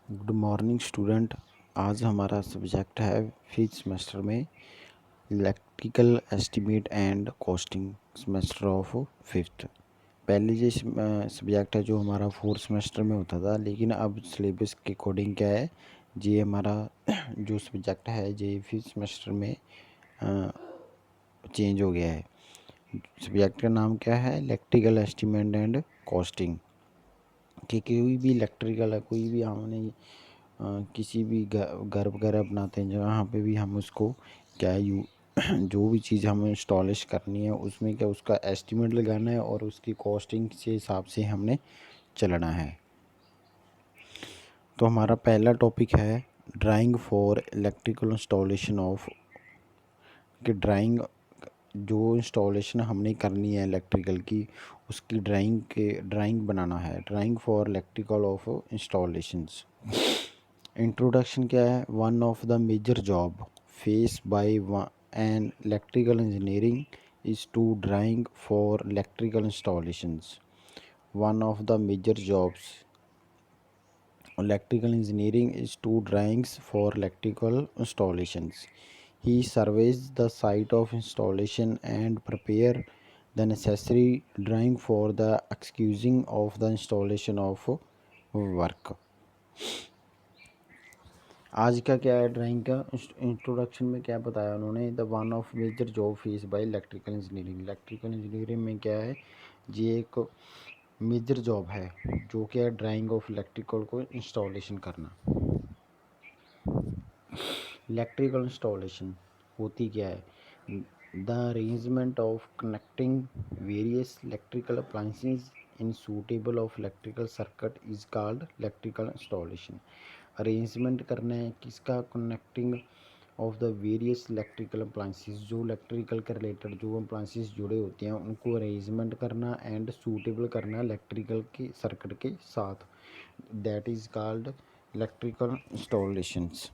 Good morning student. आज हमारा subject है फिफ्थ सेमेस्टर में electrical estimate and costing semester of fifth. पहले जो सब्जेक्ट है जो हमारा फोर्थ सेमेस्टर में होता था, लेकिन अब सिलेबस के अकॉर्डिंग क्या है, ये हमारा जो सब्जेक्ट है ये फिफ्थ सेमेस्टर में चेंज हो गया है। सब्जेक्ट का नाम क्या है? Electrical estimate and costing. कि कोई भी इलेक्ट्रिकल है, कोई भी हमने किसी भी घर वगैरह बनाते हैं जहाँ पे भी हम उसको क्या जो भी चीज़ हमें इंस्टॉलिश करनी है उसमें क्या उसका एस्टीमेट लगाना है और उसकी कॉस्टिंग के हिसाब से हमने चलना है। तो हमारा पहला टॉपिक है drawing for electrical installation of. कि जो इंस्टॉलेशन हमने करनी है इलेक्ट्रिकल की, उसकी ड्राइंग बनाना है। Drawing for electrical of installations. Introduction क्या है? One of the major job face by an electrical engineering is to drawing for electrical installations. One of the major jobs electrical engineering is to drawings for electrical installations. He surveys the site of installation and prepare the necessary drawing for the execution of the installation of work. आज का क्या है? Drawing का introduction में क्या बताया उन्होंने? The one of major job face by electrical engineering. Electrical engineering में क्या है? ये एक मेजर जॉब है जो कि है ड्राइंग ऑफ इलेक्ट्रिकल को इंस्टॉलेशन करना। इलेक्ट्रिकल इंस्टॉलेशन होती क्या है? The arrangement of connecting various electrical appliances in suitable of electrical circuit is called electrical installation. Arrangement करना है किसका? Connecting of the various electrical appliances, जो इलेक्ट्रिकल के रिलेटेड जो अप्लायंसेस जुड़े होते हैं उनको अरेंजमेंट करना एंड सूटेबल करना इलेक्ट्रिकल के सर्किट के साथ, that is called electrical installations.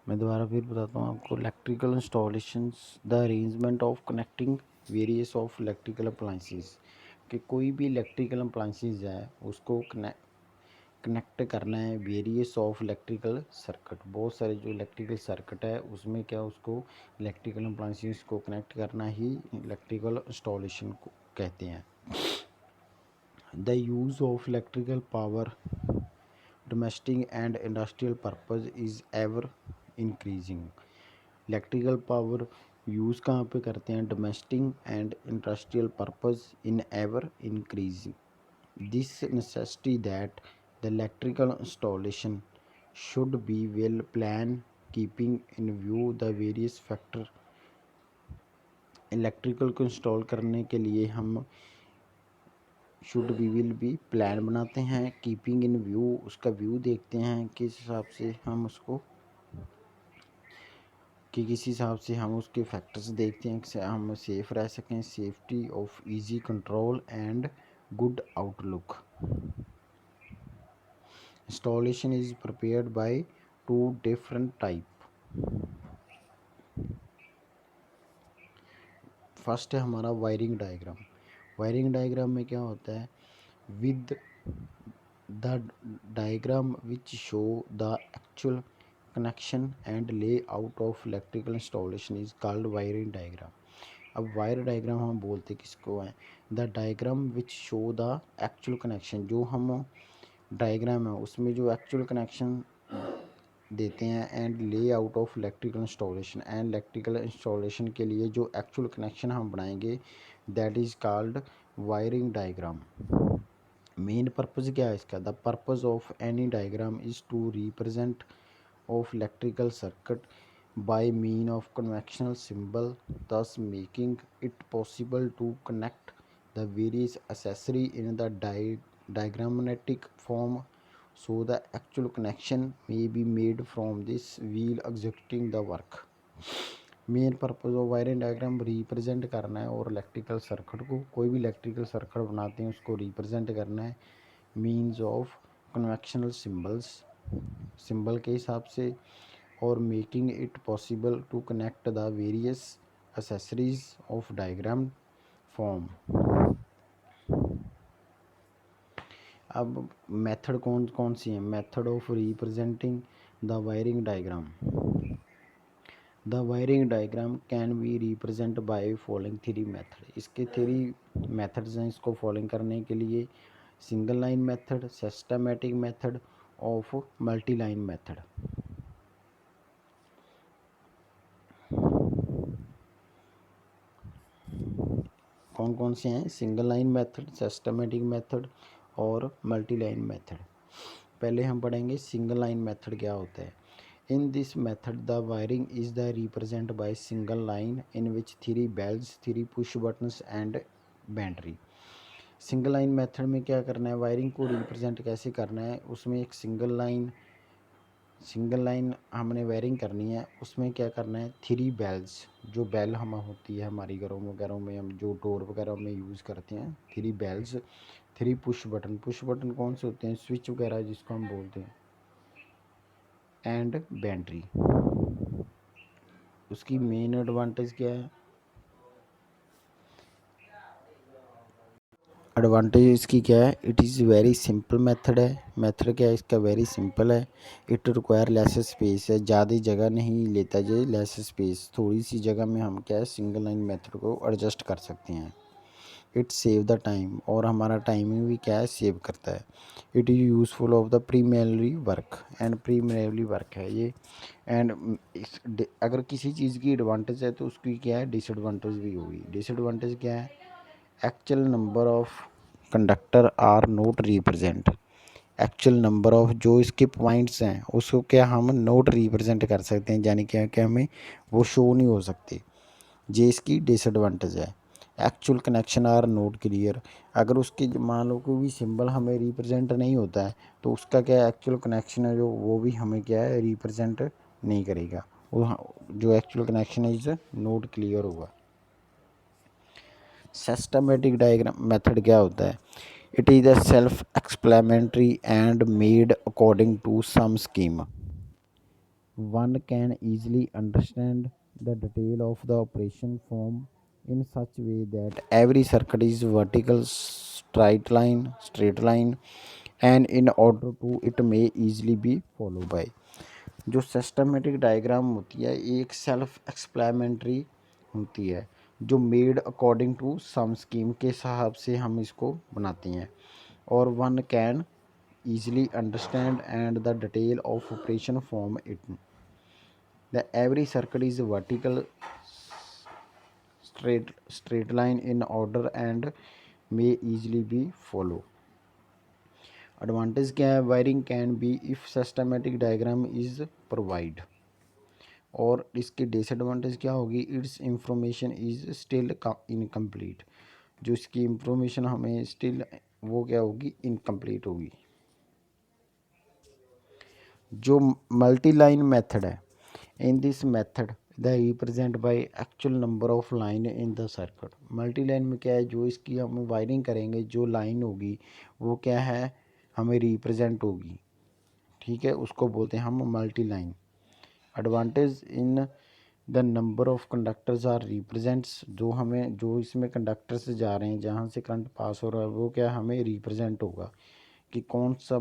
मैं दोबारा फिर बताता हूँ आपको। Electrical installations the arrangement of connecting various of electrical appliances. कि कोई भी इलेक्ट्रिकल अप्लायंसेस है उसको कनेक्ट करना है वेरियस ऑफ इलेक्ट्रिकल सर्किट। बहुत सारे जो इलेक्ट्रिकल सर्किट है उसमें क्या उसको इलेक्ट्रिकल अप्लायंसेस को कनेक्ट करना ही इलेक्ट्रिकल इंस्टॉलेशन को कहते हैं। The use of electrical power domestic and industrial purpose is ever increasing. Electrical power use कहाँ पे करते हैं? Domestic and industrial purpose in ever increasing. This necessity that the electrical installation should be well plan keeping in view the various factor. Electrical को install करने के लिए हम should be will be plan बनाते हैं, कीपिंग इन व्यू उसका view देखते हैं किस हिसाब से हम उसको कि किस हिसाब से हम उसके फैक्टर्स देखते हैं कि हम सेफ रह सकें, safety of easy control and good outlook. Installation is prepared by two different type. First है हमारा वायरिंग डायग्राम। वायरिंग डायग्राम में क्या होता है? With the diagram which show the actual connection and layout of electrical installation is called wiring diagram. अब wire diagram हम बोलते किसको है? The diagram which show the actual connection. जो हम डायग्राम है उसमें जो एक्चुअल कनेक्शन देते हैं and lay out of electrical installation, and electrical installation के लिए जो एक्चुअल कनेक्शन हम बनाएंगे that is called wiring diagram. Main purpose क्या है इसका? The purpose of any diagram is to represent of electrical circuit by mean of conventional symbol, thus making it possible to connect the various accessory in the diagrammatic form, so the actual connection may be made from this wheel executing the work. Main purpose of wiring diagram represent करना है और electrical circuit को, कोई भी electrical circuit बनाते हैं उसको represent करना है मीन्स ऑफ कन्वेंशनल सिंबल के हिसाब से, और making it possible to connect the various accessories of diagram form. अब मेथड कौन कौन सी है? Method of representing the wiring diagram. The wiring diagram can be represent by following three method. इसके थ्री मेथड्स हैं इसको फॉलोइंग करने के लिए। Single line method, systematic method of multi line method. कौन कौन से हैं? Single line method, systematic method और मल्टी लाइन मेथड। पहले हम पढ़ेंगे सिंगल लाइन मेथड क्या होता है। In this method the wiring is the represent by single line in which three bells, three push buttons and battery. Single line method में क्या करना है, वायरिंग को रिप्रेजेंट कैसे करना है, उसमें एक सिंगल लाइन हमने वायरिंग करनी है। उसमें क्या करना है, थ्री बेल्स, जो बेल हम होती है हमारी घरों वगैरह में, हम जो डोर वगैरह में यूज़ करते हैं, three bells, three push button कौन से होते हैं, स्विच वगैरह जिसको हम बोलते हैं, एंड बैटरी। उसकी मेन एडवांटेज क्या है? एडवांटेज इसकी क्या है? It is very simple method है। मेथड क्या है इसका? वेरी सिंपल है। इट रिक्वायर लेस स्पेस है, ज़्यादा जगह नहीं लेता ये, लेस स्पेस, थोड़ी सी जगह में हम क्या है सिंगल लाइन मेथड को एडजस्ट कर सकते हैं। इट सेव द टाइम, और हमारा टाइमिंग भी क्या है सेव करता है। It is useful of the preliminary work, and preliminary work है ये। एंड अगर किसी चीज़ की एडवांटेज है तो उसकी क्या है डिसएडवांटेज भी होगी। डिसएडवांटेज क्या है? Actual number of conductor are not represent. Actual number of जो इसके पॉइंट्स हैं उसको क्या हम नोट रिप्रेजेंट कर सकते हैं, यानी क्या क्या हमें वो शो नहीं हो सकते, ये इसकी डिसएडवांटेज है। Actual connection are not clear. अगर उसके मान लो कोई भी सिंबल हमें रिप्रेजेंट नहीं होता है तो उसका क्या एक्चुअल कनेक्शन है जो वो भी हमें क्या है रिप्रेजेंट नहीं करेगा, वो जो एक्चुअल कनेक्शन है इज नोट क्लियर होगा। सिस्टमेटिक डायग्राम मेथड क्या होता है? It is a self explanatory and made according to some scheme. One can easily understand the detail of the operation form in such way that every circuit is vertical straight line and in order to it may easily be followed by। जो systematic diagram होती है एक self explanatory होती है, जो made according to some scheme के हिसाब से हम इसको बनाते हैं। और one can easily understand and the detail of operation form it। The every circuit is vertical straight line in order and may easily be follow। Advantage क्या है? Wiring can be if systematic diagram is provide. और इसकी disadvantage क्या होगी? It's information is still incomplete. जो इसकी information हमें still वो क्या होगी? इनकम्प्लीट होगी। जो मल्टी लाइन मेथड है, in this method the represent by actual number of line in the circuit. Multi line में क्या है, जो इसकी हम वायरिंग करेंगे जो लाइन होगी वो क्या है हमें रिप्रेजेंट होगी, ठीक है, उसको बोलते हैं हम multi line. Advantage in the number of conductors are represents, जो इसमें कंडक्टर्स जा रहे हैं जहाँ से करंट पास हो रहा है वो क्या हमें रिप्रेजेंट होगा कि कौन सा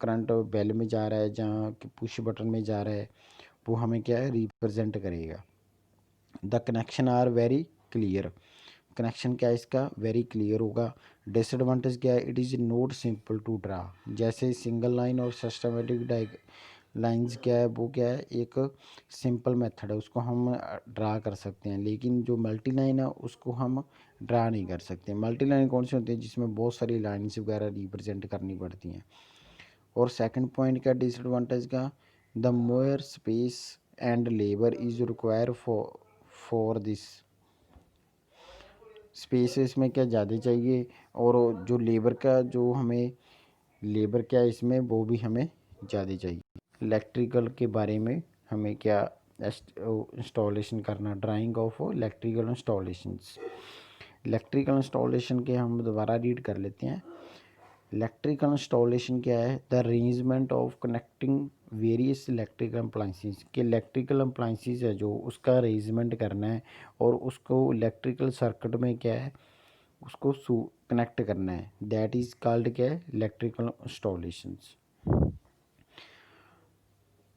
करंट बेल में जा रहा है, जहाँ पुश बटन में जा रहा है, वो हमें क्या है रिप्रेजेंट करेगा। The connection are very clear. Connection क्या है इसका? वेरी क्लियर होगा। डिसएडवांटेज क्या है? It is not simple to draw. जैसे सिंगल लाइन और सिस्टमेटिक लाइंस क्या है वो क्या है एक सिंपल मेथड है, उसको हम ड्रा कर सकते हैं, लेकिन जो मल्टी लाइन है उसको हम ड्रा नहीं कर सकते। मल्टी लाइन कौन सी होती है? जिसमें बहुत सारी लाइन्स वगैरह रिप्रेजेंट करनी पड़ती हैं। और सेकंड पॉइंट क्या डिसएडवांटेज का? The more space and labour is require for this. Space इसमें क्या ज़्यादा चाहिए, और जो लेबर का जो हमें लेबर क्या है इसमें वो भी हमें ज़्यादा चाहिए। इलेक्ट्रिकल के बारे में हमें क्या इंस्टॉलेशन करना, drawing of electrical installations. Electrical installation के हम दोबारा रीड कर लेते हैं। इलेक्ट्रिकल इंस्टॉलेशन क्या है? The arrangement of connecting various electrical appliances. के इलेक्ट्रिकल अप्लाइंसेस है जो उसका अरेंजमेंट करना है और उसको इलेक्ट्रिकल सर्किट में क्या है उसको कनेक्ट करना है, दैट इज़ कॉल्ड क्या है, इलेक्ट्रिकल इंस्टॉलेशंस।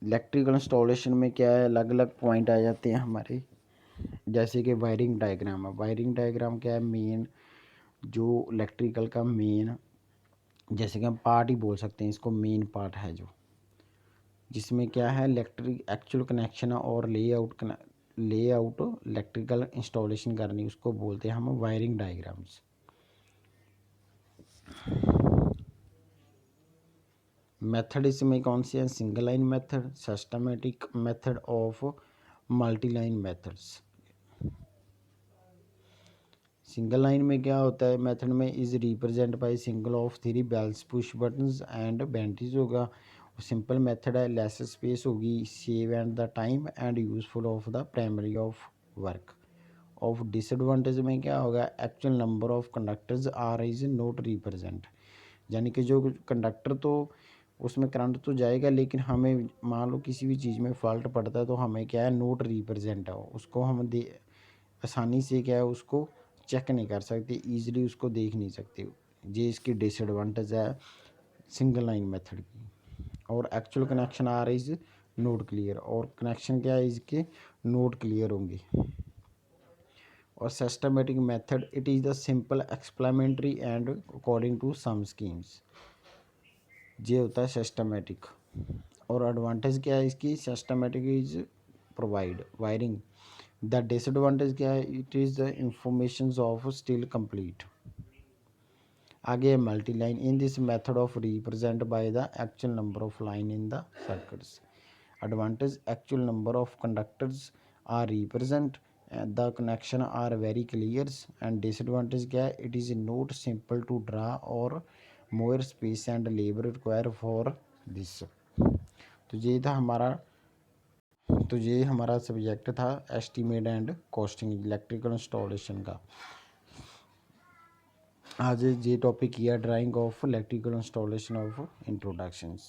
इलेक्ट्रिकल इंस्टॉलेशन में क्या है, अलग अलग पॉइंट आ जाते हैं हमारे, जैसे कि वायरिंग डायग्राम है। वायरिंग डायग्राम क्या है, मेन जो इलेक्ट्रिकल का मेन, जैसे कि हम पार्ट ही बोल सकते हैं इसको, मेन पार्ट है जो, जिसमें क्या है इलेक्ट्रिक एक्चुअल कनेक्शन और लेआउट इलेक्ट्रिकल इंस्टॉलेशन करनी, उसको बोलते हैं हम वायरिंग डायग्राम्स। मेथड इसमें कौन से हैं, single line method, systematic method of multi line methods. Single line में क्या होता है, मेथड में is represent by single of three bells push buttons and बेंटीज होगा। सिंपल मेथड है, लेस स्पेस होगी, save and the time and useful of the primary of work. Of disadvantage में क्या होगा, actual number of conductors are is not represent, यानी कि जो कंडक्टर तो उसमें करंट तो जाएगा, लेकिन हमें मान लो किसी भी चीज़ में फॉल्ट पड़ता है तो हमें क्या है, नोट रिप्रेजेंट है, उसको हम आसानी से क्या है उसको चेक नहीं कर सकते, ईजिली उसको देख नहीं सकते। ये इसकी डिसएडवांटेज है सिंगल लाइन मेथड की। और एक्चुअल कनेक्शन आ रही इज नोट क्लियर, और कनेक्शन क्या है इसके, नोट क्लियर होंगे। और systematic method it is the simple explanatory and according to some schemes, ये होता है सिस्टमेटिक। और एडवांटेज क्या है इसकी, systematic is provide wiring, the disadvantage क्या है, it is the information of still complete. आगे multi line, in this method of represent by the actual number of line in the circuits. Advantage, actual number of conductors are represent, the connection are very clear. And disadvantage क्या है, it is not simple to draw और more space and labour require for this. तो ये हमारा subject था estimate and costing electrical installation का। आज ये टॉपिक किया drawing of electrical installation of introductions.